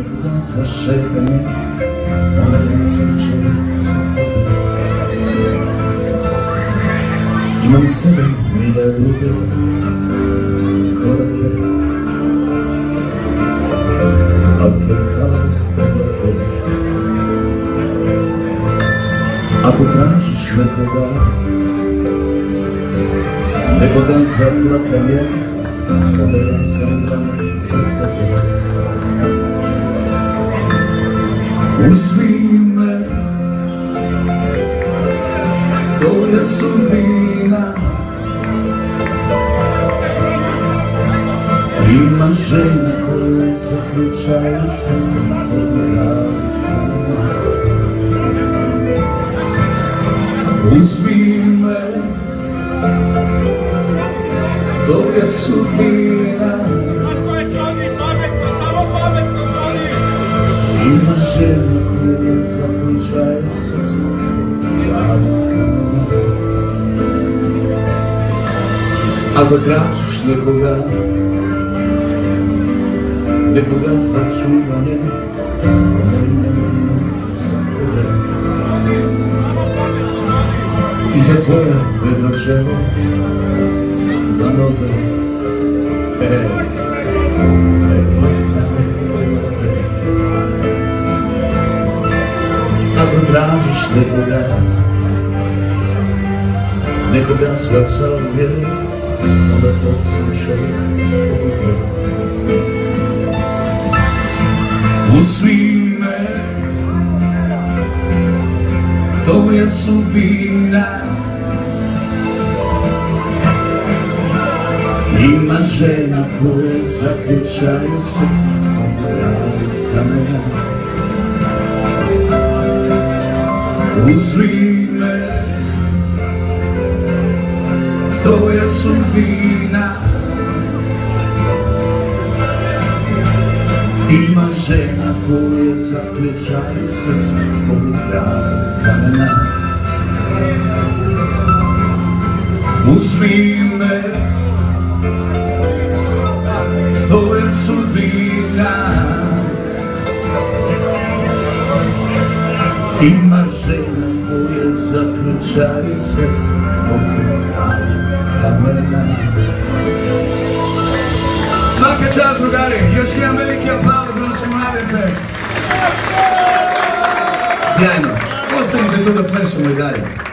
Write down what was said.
Nekuda za šetanje, onda ja sam čovjek za tebe. Imam sebe milijade korake, lake kao oblake. Ako tražiš nekoga za plakanje, onda ja sam rame za tebe. Uzmi me, to je sudbina. Ima žena koje zaključaju srcem od grana. Uzmi me, to je sudbina. Ima žena koje zaključaju srcem od grana. Ako tražiš nekoga za čuvanje, onda imam za tebe. I za tvoje vedro čelo, dlanove, ako tražiš nekoga za zauvijek, onda tvoj sam čovjek uvijek. Uzmi me, to je sudbina. Ima žena koje zaključaju srce od kamena. Uzmi me, to je sudbina. Ima žena koje zaključaju srce poput kamena. Uzmi me, to je sudbina. Ima žena koje zaključaju srce poput kamena. Svaka čast, drugari, još jedan veliki aplauz za naše mladence. Sjajno, ostanite tu da plešemo i dalje.